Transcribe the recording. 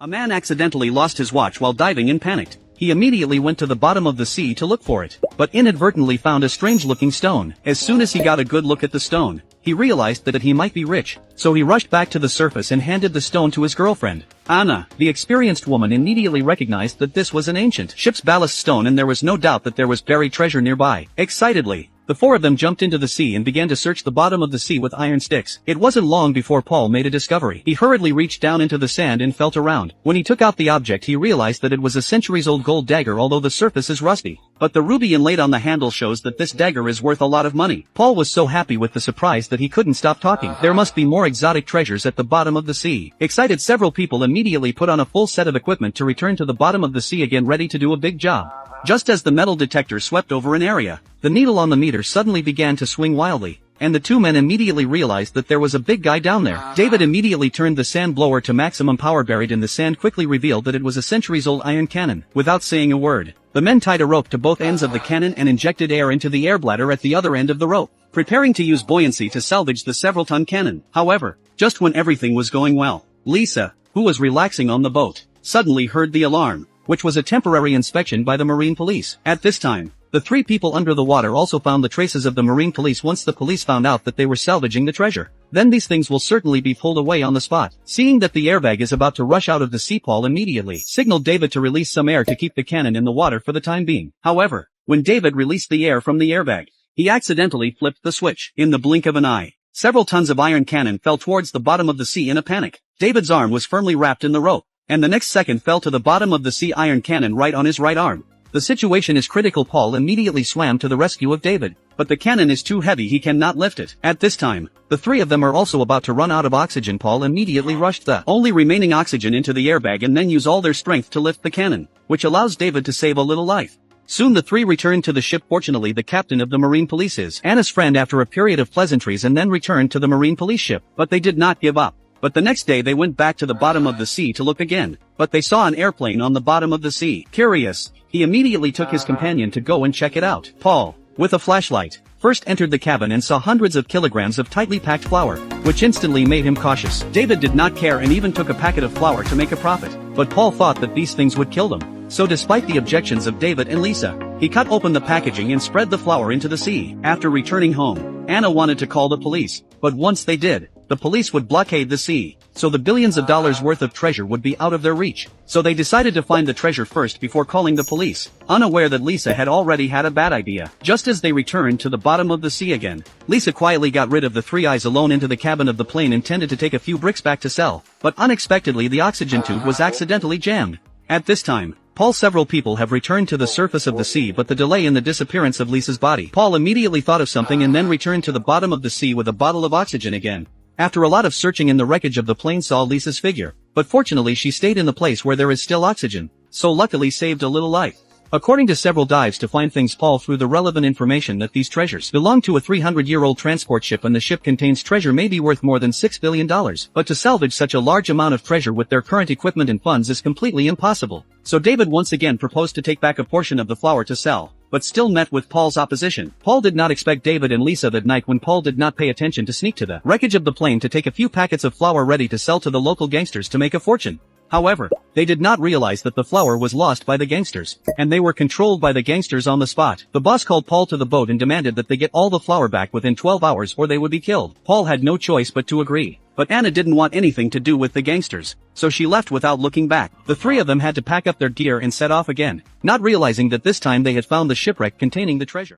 A man accidentally lost his watch while diving and panicked. He immediately went to the bottom of the sea to look for it, but inadvertently found a strange-looking stone. As soon as he got a good look at the stone, he realized that he might be rich, so he rushed back to the surface and handed the stone to his girlfriend. Anna, the experienced woman, immediately recognized that this was an ancient ship's ballast stone and there was no doubt that there was buried treasure nearby. Excitedly, the four of them jumped into the sea and began to search the bottom of the sea with iron sticks. It wasn't long before Paul made a discovery. He hurriedly reached down into the sand and felt around. When he took out the object, he realized that it was a centuries-old gold dagger, although the surface is rusty. But the ruby inlaid on the handle shows that this dagger is worth a lot of money. Paul was so happy with the surprise that he couldn't stop talking. There must be more exotic treasures at the bottom of the sea. Excited, several people immediately put on a full set of equipment to return to the bottom of the sea again, ready to do a big job. Just as the metal detector swept over an area, the needle on the meter suddenly began to swing wildly, and the two men immediately realized that there was a big guy down there. David immediately turned the sand blower to maximum power. Buried in the sand quickly revealed that it was a centuries-old iron cannon. Without saying a word, the men tied a rope to both ends of the cannon and injected air into the air bladder at the other end of the rope, preparing to use buoyancy to salvage the several-ton cannon. However, just when everything was going well, Lisa, who was relaxing on the boat, suddenly heard the alarm, which was a temporary inspection by the marine police. At this time, the three people under the water also found the traces of the marine police once the police found out that they were salvaging the treasure. Then these things will certainly be pulled away on the spot. Seeing that the airbag is about to rush out of the sea, Paul immediately signaled David to release some air to keep the cannon in the water for the time being. However, when David released the air from the airbag, he accidentally flipped the switch. In the blink of an eye, several tons of iron cannon fell towards the bottom of the sea in a panic. David's arm was firmly wrapped in the rope, and the next second fell to the bottom of the sea, iron cannon right on his right arm. The situation is critical. Paul immediately swam to the rescue of David, but the cannon is too heavy, he cannot lift it. At this time, the three of them are also about to run out of oxygen. Paul immediately rushed the only remaining oxygen into the airbag and then use all their strength to lift the cannon, which allows David to save a little life. Soon the three returned to the ship. Fortunately, the captain of the marine police is Anna's friend after a period of pleasantries and then returned to the marine police ship, but they did not give up. But the next day they went back to the bottom of the sea to look again, but they saw an airplane on the bottom of the sea. Curious, he immediately took his companion to go and check it out. Paul, with a flashlight, first entered the cabin and saw hundreds of kilograms of tightly packed flour, which instantly made him cautious. David did not care and even took a packet of flour to make a profit, but Paul thought that these things would kill them. So despite the objections of David and Lisa, he cut open the packaging and spread the flour into the sea. After returning home, Anna wanted to call the police, but once they did, the police would blockade the sea, so the billions of dollars worth of treasure would be out of their reach. So they decided to find the treasure first before calling the police, unaware that Lisa had already had a bad idea. Just as they returned to the bottom of the sea again, Lisa quietly got rid of the three eyes alone into the cabin of the plane, intended to take a few bricks back to sell, but unexpectedly the oxygen tube was accidentally jammed. At this time, several people have returned to the surface of the sea, but the delay in the disappearance of Lisa's body. Paul immediately thought of something and then returned to the bottom of the sea with a bottle of oxygen again. After a lot of searching in the wreckage of the plane, saw Lisa's figure, but fortunately she stayed in the place where there is still oxygen, so luckily saved a little life. According to several dives to find things, Paul threw the relevant information that these treasures belong to a 300-year-old transport ship and the ship contains treasure may be worth more than $6 billion, but to salvage such a large amount of treasure with their current equipment and funds is completely impossible. So David once again proposed to take back a portion of the flour to sell, but still met with Paul's opposition. Paul did not expect David and Lisa that night when Paul did not pay attention to sneak to the wreckage of the plane to take a few packets of flour ready to sell to the local gangsters to make a fortune. However, they did not realize that the flour was lost by the gangsters, and they were controlled by the gangsters on the spot. The boss called Paul to the boat and demanded that they get all the flour back within 12 hours or they would be killed. Paul had no choice but to agree. But Anna didn't want anything to do with the gangsters, so she left without looking back. The three of them had to pack up their gear and set off again, not realizing that this time they had found the shipwreck containing the treasure.